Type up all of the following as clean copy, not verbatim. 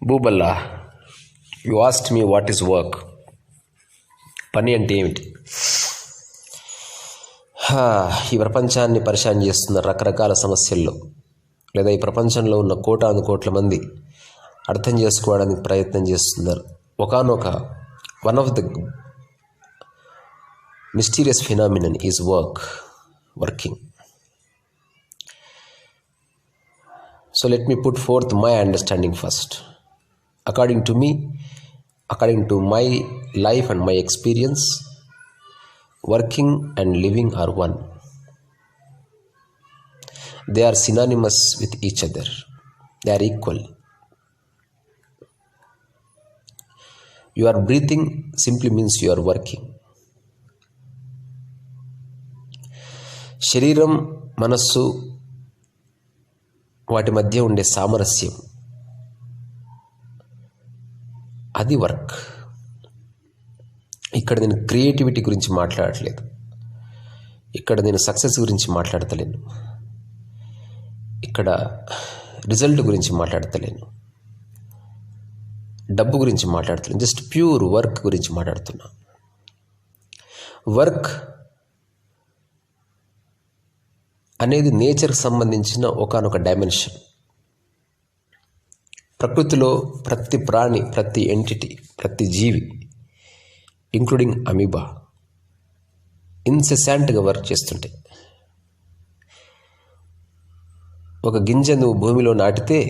Booballa, you asked me what is work. పని అంటే ఏమిటి? ఈ ప్రపంచాన్ని పరిశాన్ చేస్తున్న రకరకాల సమస్యల్లో లేదా ఈ ప్రపంచంలో ఉన్న కోటాను కోట్ల మంది అర్థం చేసుకోవడానికి ప్రయత్నం చేస్తున్నారు. One of the mysterious phenomenon is working. So let me put forth my understanding first. According to my life and my experience, working and living are one. They are synonymous with each other. They are equal. You are breathing simply means you are working. శరీరం, మనస్సు వాటి మధ్య ఉండే సామరస్యం, అది work. ఇక్కడ నేను creativity గురించి మాట్లాడట్లేదు, ఇక్కడ నేను సక్సెస్ గురించి మాట్లాడతలేను, ఇక్కడ రిజల్ట్ గురించి మాట్లాడతలేను, డబ్బు గురించి మాట్లాడతలేను, జస్ట్ ప్యూర్ వర్క్ గురించి మాట్లాడుతున్నా. వర్క్ అనేది నేచర్కి సంబంధించిన ఒకానొక డైమెన్షన్. ప్రకృతిలో ప్రతి ప్రాణి, ప్రతి ఎంటిటీ, ప్రతి జీవి ఇంక్లూడింగ్ అమీబా ఇన్సెసెంట్గా వర్క్ చేస్తుంటే, ఒక గింజ నువ్వు భూమిలో నాటితే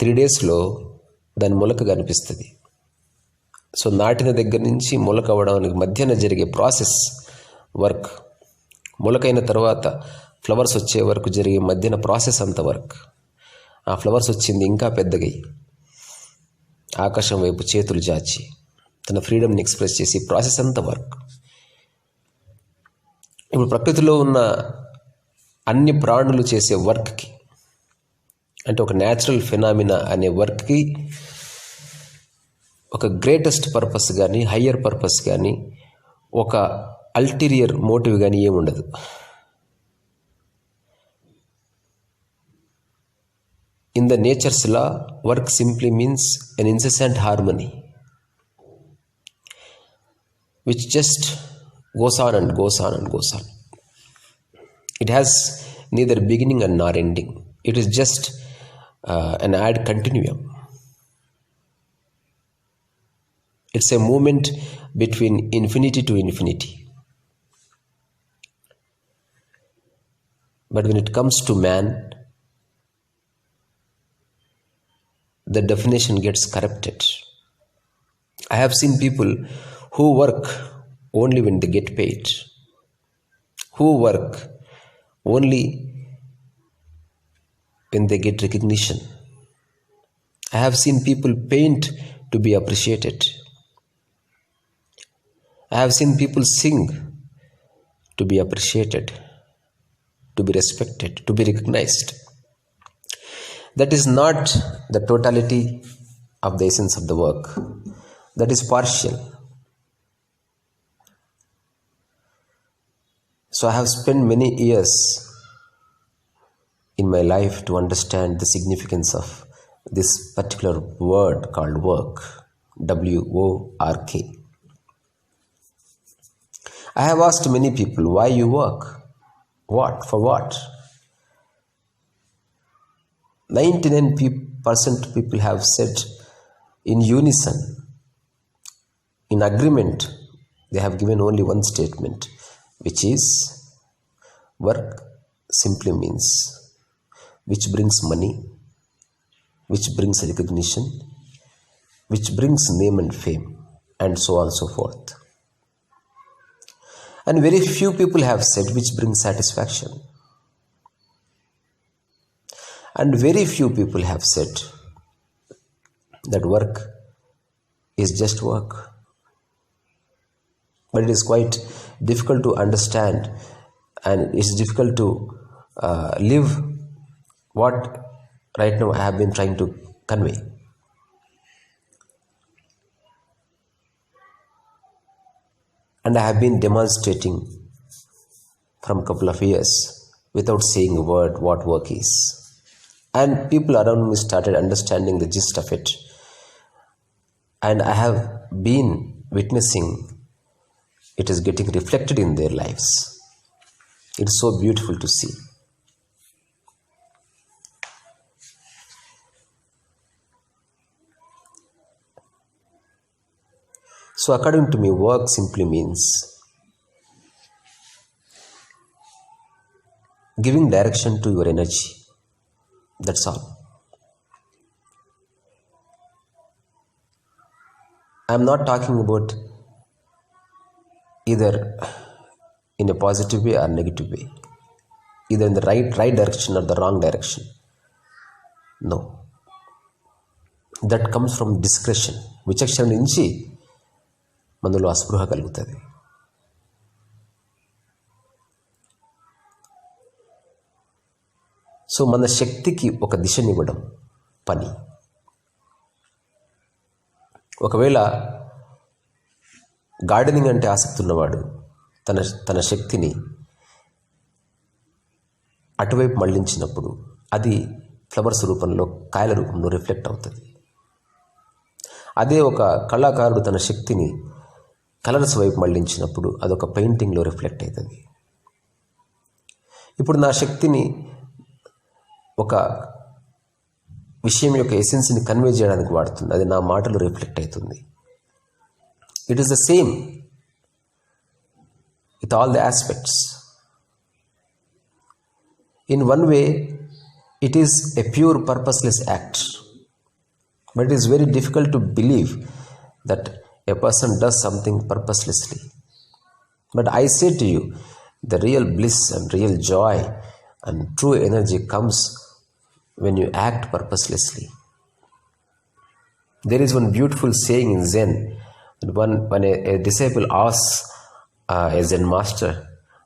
3 daysలో దాని మొలక కనిపిస్తుంది. సో నాటిన దగ్గర నుంచి మొలక అవ్వడానికి మధ్యన జరిగే ప్రాసెస్ వర్క్. మొలకైన తర్వాత ఫ్లవర్స్ వచ్చే వరకు జరిగే మధ్యన ప్రాసెస్ అంత వర్క్. ఆ ఫ్లవర్స్ వచ్చింది ఇంకా పెద్దగై ఆకాశం వైపు చేతులు చాచి తన ఫ్రీడమ్ని ఎక్స్ప్రెస్ చేసి ప్రాసెస్ అంత వర్క్. ఇప్పుడు ప్రకృతిలో ఉన్న అన్ని ప్రాణులు చేసే వర్క్కి, అంటే ఒక న్యాచురల్ ఫినామినా అనే వర్క్కి ఒక గ్రేటెస్ట్ పర్పస్ కానీ, హయ్యర్ పర్పస్ కానీ, ఒక అల్టీరియర్ మోటివ్ కానీ ఏముండదు. In the nature's law, work simply means an incessant harmony which just goes on and goes on and goes on. It has neither beginning and nor ending. It is just an ad continuum. It's a movement between infinity to infinity. But when it comes to man, the definition gets corrupted. I have seen people who work only when they get paid, who work only when they get recognition. I have seen people paint to be appreciated. I have seen people sing to be appreciated, to be respected, to be recognized. That is not the totality of the essence of the work. That is partial. So I have spent many years in my life to understand the significance of this particular word called work. WORK. I have asked many people, why you work? What? For what? 99% people have said in unison, in agreement, they have given only one statement, which is work simply means which brings money, which brings recognition, which brings name and fame, and so on and so forth. And very few people have said which brings satisfaction. And very few people have said that work is just work. But it is quite difficult to understand, and it's difficult to live what right now I have been trying to convey. And I have been demonstrating from a couple of years without saying a word what work is. And people around me started understanding the gist of it. And I have been witnessing it is getting reflected in their lives. It's so beautiful to see. So according to me, work simply means giving direction to your energy. That's all. I'm not talking about either in a positive way or negative way, either in the right direction or the wrong direction. No. That comes from discretion. విచక్షణ నుంచి మనలో అస్పృహ కలుగుతుంది. So మన శక్తికి ఒక దిశనివ్వడం పని. ఒకవేళ gardening అంటే ఆసక్తి ఉన్నవాడు తన శక్తిని అటువైపు మళ్లించినప్పుడు అది ఫ్లవర్స్ రూపంలో, కాయల రూపంలో రిఫ్లెక్ట్ అవుతుంది. అదే ఒక కళాకారుడు తన శక్తిని కలర్స్ వైపు మళ్లించినప్పుడు అదొక పెయింటింగ్లో రిఫ్లెక్ట్ అవుతుంది. ఇప్పుడు నా శక్తిని ఒక విషయం యొక్క ఎసెన్స్ని కన్వే చేయడానికి వాడుతుంది, అది నా మాటలు రిఫ్లెక్ట్ అవుతుంది. It is the same with all the aspects. In one way it is a pure purposeless act, but it is very difficult to believe that a person does something purposelessly. But I say to you, the real bliss and real joy and true energy comes when you act purposelessly. There is one beautiful saying in Zen that when a disciple asks a Zen master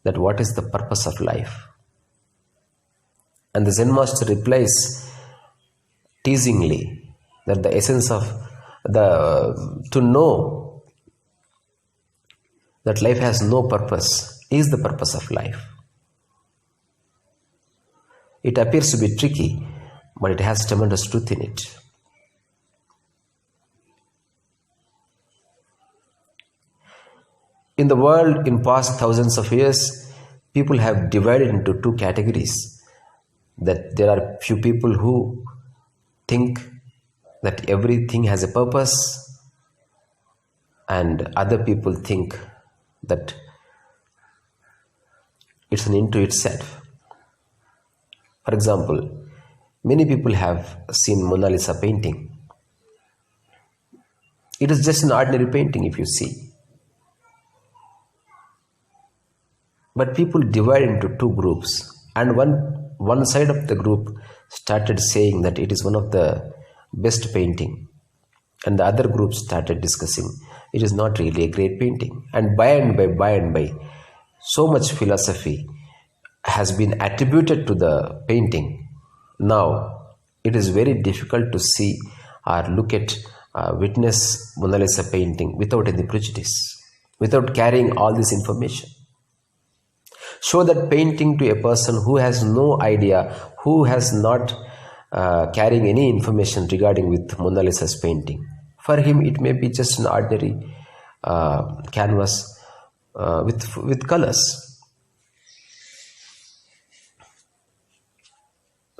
that what is the purpose of life, and the Zen master replies teasingly that the essence of to know that life has no purpose is the purpose of life. It appears to be tricky, but it has tremendous truth in it. In the world, in past thousands of years, people have divided into two categories. That there are few people who think that everything has a purpose, and other people think that it's an into itself. For example, many people have seen Mona Lisa painting. It is just an ordinary painting if you see. But people divide into two groups, and one side of the group started saying that it is one of the best painting, and the other group started discussing it is not really a great painting. And by and by, so much philosophy has been attributed to the painting. Now it is very difficult to see or look at witness Mona Lisa painting without any prejudice, without carrying all this information. Show that painting to a person who has no idea, who has not carrying any information regarding with Mona Lisa's painting. For him, it may be just an ordinary canvas with colors.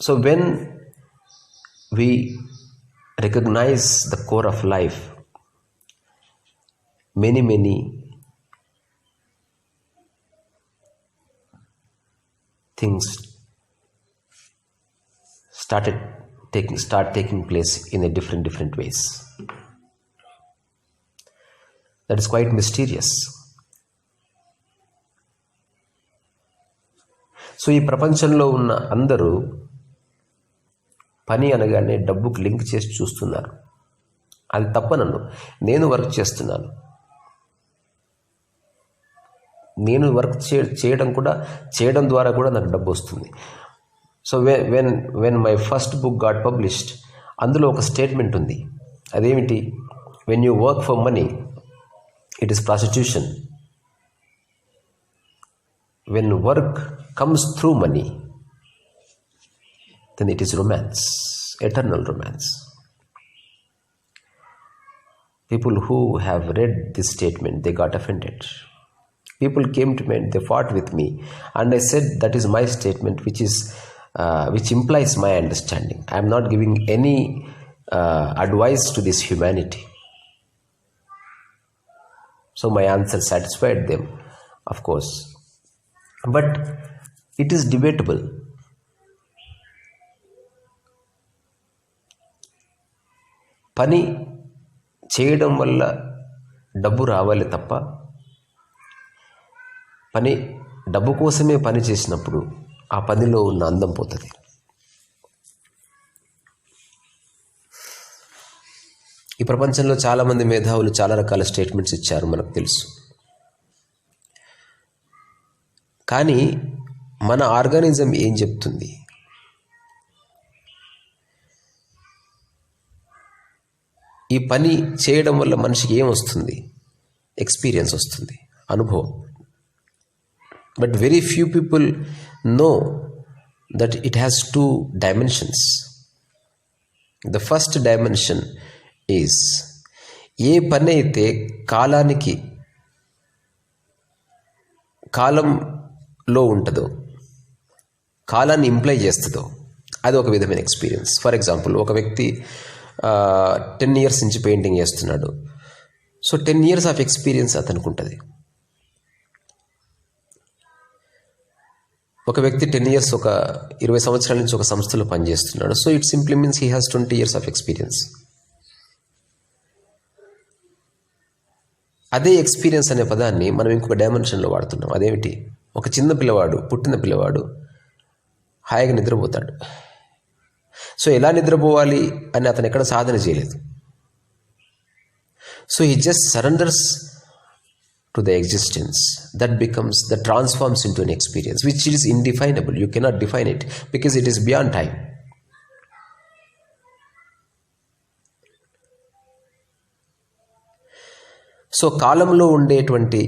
So when we recognize the core of life, many things start taking place in a different ways. That is quite mysterious. So ఈ ప్రపంచంలో ఉన్న అందరూ పని అనగానే డబ్బుకు link చేసి చూస్తున్నారు. అది తప్పనన్ను. నేను వర్క్ చేస్తున్నాను. నేను వర్క్ చేయడం ద్వారా కూడా నాకు డబ్బు వస్తుంది. So when my first book got published, అందులో ఒక స్టేట్మెంట్ ఉంది. అదేమిటి? When you work for money, it is prostitution. When work comes through money, then it is romance, eternal romance. People who have read this statement, they got offended. People came to me and they fought with me, and I said that is my statement, which implies my understanding. I am not giving any advice to this humanity. So my answer satisfied them, of course, but it is debatable. పని చేయడం వల్ల డబ్బు రావాలి తప్ప, డబ్బు కోసమే పని చేసినప్పుడు ఆ పనిలో ఉన్న అందం పోతుంది. ఈ ప్రపంచంలో చాలామంది మేధావులు చాలా రకాల స్టేట్మెంట్స్ ఇచ్చారు, మనకు తెలుసు. కానీ మన ఆర్గానిజం ఏం చెప్తుంది? ఈ పని చేయడం వల్ల మనిషికి ఏం వస్తుంది? ఎక్స్పీరియన్స్ వస్తుంది, అనుభవం. But very few people know that it has 2 dimensions. The first dimension is, ఏ పని అయితే కాలంలో ఉంటుందో, కాలాన్ని ఇంప్లై చేస్తుందో, అది ఒక విధమైన ఎక్స్పీరియన్స్. ఫర్ ఎగ్జాంపుల్, ఒక వ్యక్తి 10 years నుంచి పెయింటింగ్ చేస్తున్నాడు. సో 10 years ఆఫ్ ఎక్స్పీరియన్స్ అతనికి ఉంటుంది. ఒక వ్యక్తి 10 years, ఒక 20 సంవత్సరాల నుంచి ఒక సంస్థలో పనిచేస్తున్నాడు. So it simply means he has 20 years of experience. అదే ఎక్స్పీరియన్స్ అనే పదాన్ని మనం ఇంకొక డైమెన్షన్లో వాడుతున్నాం. అదేమిటి? ఒక చిన్న పిల్లవాడు, పుట్టిన పిల్లవాడు హాయిగా నిద్రపోతాడు. సో ఎలా నిద్రపోవాలి అని అతను ఎక్కడ సాధన చేయలేదు. So he just surrenders to the existence. that transforms into an experience which is indefinable. You cannot define it because it is beyond time. So కాలంలో ఉండేటువంటి,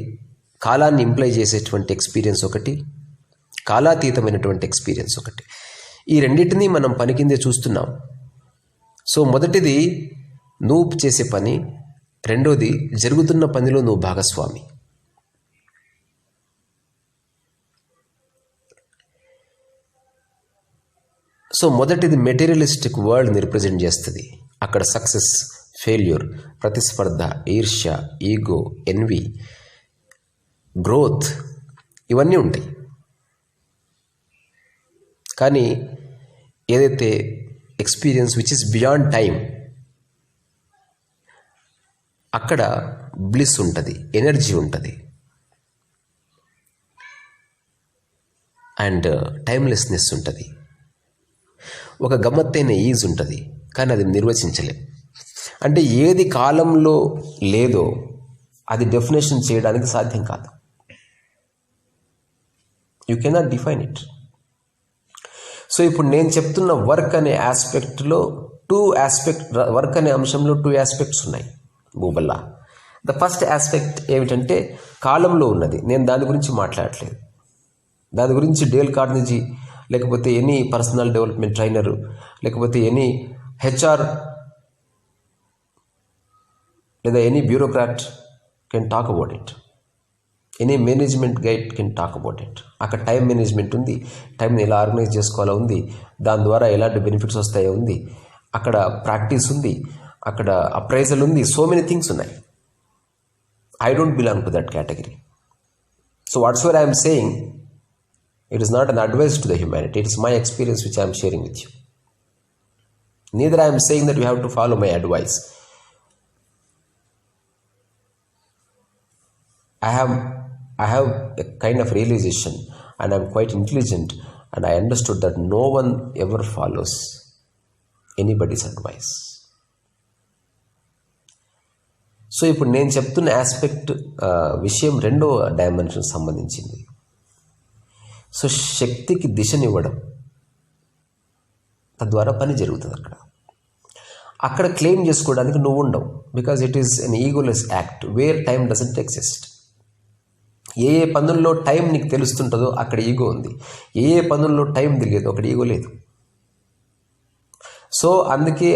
కాలాన్ని ఇంప్లై చేసేటువంటి ఎక్స్పీరియన్స్ ఒకటి, కాలాతీతమైనటువంటి ఎక్స్పీరియన్స్ ఒకటి. ఈ రెండింటినీ మనం పని కిందే చూస్తున్నాం. సో మొదటిది నువ్వు చేసే పని, రెండోది జరుగుతున్న పనిలో నువ్వు భాగస్వామి. సో మొదటిది మెటీరియలిస్టిక్ వరల్డ్ని రిప్రజెంట్ చేస్తుంది. అక్కడ సక్సెస్, ఫెయిల్యూర్, ప్రతిస్పర్ధ, ఈర్ష్య, ఈగో, ఎన్వి, గ్రోత్, ఇవన్నీ ఉంటాయి. కానీ ఏదైతే experience which is beyond time, అక్కడ బ్లిస్ ఉంటుంది, ఎనర్జీ ఉంటుంది, అండ్ టైమ్లెస్నెస్ ఉంటుంది. ఒక గమ్మత్తైన ఈజ్ ఉంటుంది, కానీ అది నిర్వచించలేం. అంటే ఏది కాలంలో లేదో అది డెఫినేషన్ చేయడానికి సాధ్యం కాదు. You cannot define it. So ఇప్పుడు నేను చెప్తున్న వర్క్ అనే ఆస్పెక్ట్లో వర్క్ అనే అంశంలో 2 aspects ఉన్నాయి భూబల్లా. ద ఫస్ట్ ఆస్పెక్ట్ ఏమిటంటే కాలంలో ఉన్నది. నేను దాని గురించి మాట్లాడట్లేదు. దాని గురించి డేల్ కార్నెగీ లేకపోతే ఎనీ పర్సనల్ డెవలప్మెంట్ ట్రైనరు లేకపోతే ఎనీ హెచ్ఆర్ లేదా any bureaucrat can talk about it. Any management guide can talk about it. అక్కడ టైం మేనేజ్మెంట్ ఉంది, టైంని ఎలా ఆర్గనైజ్ చేసుకోవాలో ఉంది, దాని ద్వారా ఎలాంటి బెనిఫిట్స్ వస్తాయో ఉంది, అక్కడ ప్రాక్టీస్ ఉంది, అక్కడ అప్రైజల్ ఉంది, సో మెనీ థింగ్స్ ఉన్నాయి. I don't belong to that category. So what's ever I'm saying, it is not an advice to the humanity. It is my experience which I am sharing with you. Neither I am saying that you have to follow my advice. I have a kind of realization, and I am quite intelligent, and I understood that no one ever follows anybody's advice. So ఇప్పుడు నేను చెప్తున్న aspect విషయం 2వ dimension సంబంధించింది. So శక్తికి దిశనివ్వడం, తద్వారా పని జరుగుతుంది. అక్కడ క్లెయిమ్ చేసుకోవడానికి నువ్వు ఉండవు, because it is an egoless act where time doesn't exist. ఏ పనుల్లో టైం నీకు తెలుస్తుంటుందో అక్కడ ఈగో ఉంది, ఏ పనుల్లో టైం తెలియదు అక్కడ ఈగో లేదు. సో అందుకే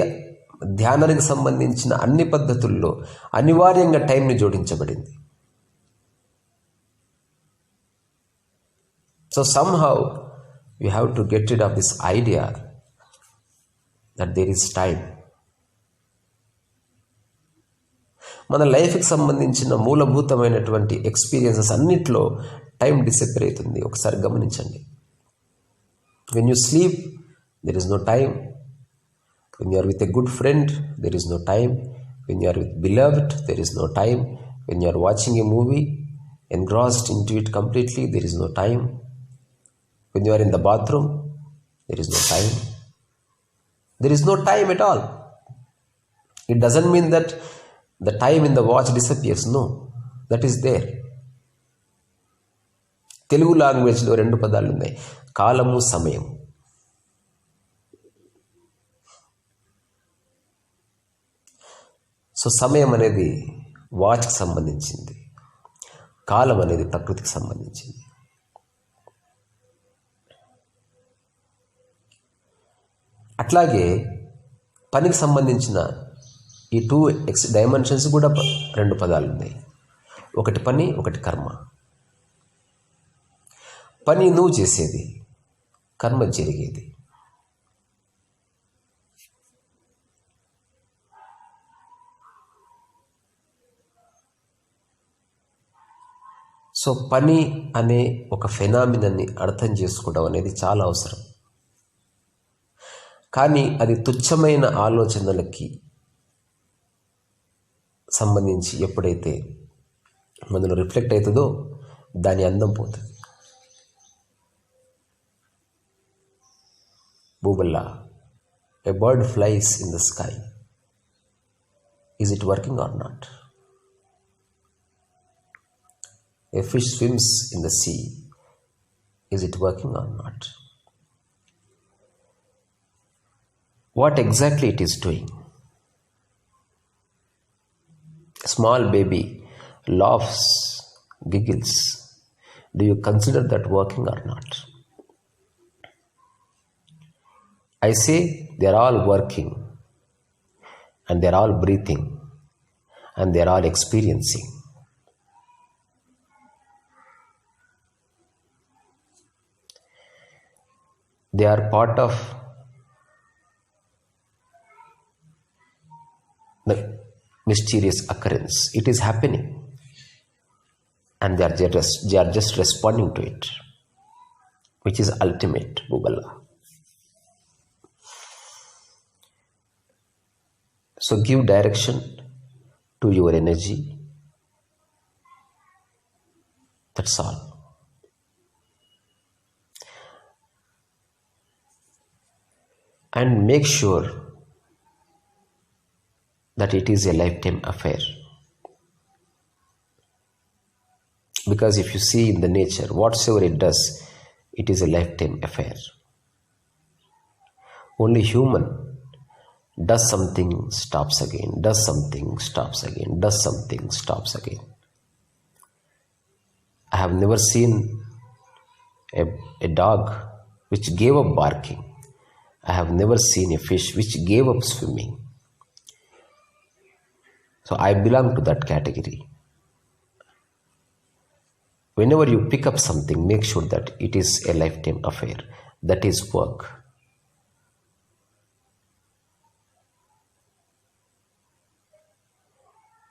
ధ్యానానికి సంబంధించిన అన్ని పద్ధతుల్లో అనివార్యంగా టైంని జోడించబడింది. So somehow we have to get rid of this idea that there is time. మన లైఫ్కి సంబంధించిన మూలభూతమైనటువంటి ఎక్స్పీరియన్సెస్ అన్నిట్లో టైం డిసప్పేర్ అవుతుంది. ఒకసారి గమనించండి. When you sleep there is no time. When you are with a good friend there is no time. When you are with beloved there is no time. When you are watching a movie engrossed into it completely, there is no time. When you are in the bathroom, there is no time. There is no time at all. It doesn't mean that the time in the watch disappears. No, that is there. Telugu లాంగ్వేజ్లో 2 పదాలు ఉన్నాయి, కాలము, సమయం. So సమయం అనేది వాచ్కి సంబంధించింది, కాలం అనేది ప్రకృతికి సంబంధించింది. అట్లాగే పనికి సంబంధించిన ఈ 2 డైమెన్షన్స్ కూడా 2 పదాలు ఉన్నాయి. ఒకటి పని, ఒకటి కర్మ. పని నువ్వు చేసేది, కర్మ జరిగేది. సో పని అనే ఒక ఫెనామినాన్ని అర్థం చేసుకోవడం అనేది చాలా అవసరం. కానీ అది తుచ్చమైన ఆలోచనలకి సంబంధించి ఎప్పుడైతే మనలో రిఫ్లెక్ట్ అవుతుందో దాని అందం పోతుంది. భూబల్లా, a bird flies in the sky, is it working or not? A fish swims in the sea. Is it working or not? What exactly it is doing? A small baby laughs, giggles. Do you consider that working or not? I say they are all working, and they are all breathing, and they are all experiencing. They are part of the mysterious occurrence. It is happening, and they are just responding to it, which is ultimate, Bubala. So give direction to your energy. That's all. And make sure that it is a lifetime affair. Because if you see in the nature, whatsoever it does, it is a lifetime affair. Only human does something, stops again, does something, stops again, does something, stops again. I have never seen a dog which gave up barking. I have never seen a fish which gave up swimming. So I belong to that category. Whenever you pick up something, make sure that it is a lifetime affair. That is work.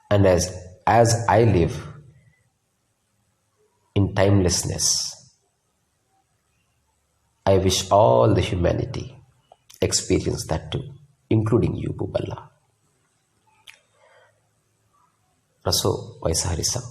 And as I live in timelessness, I wish all the humanity experience that too, including you, Buballa. Raso, vaisaha Risa.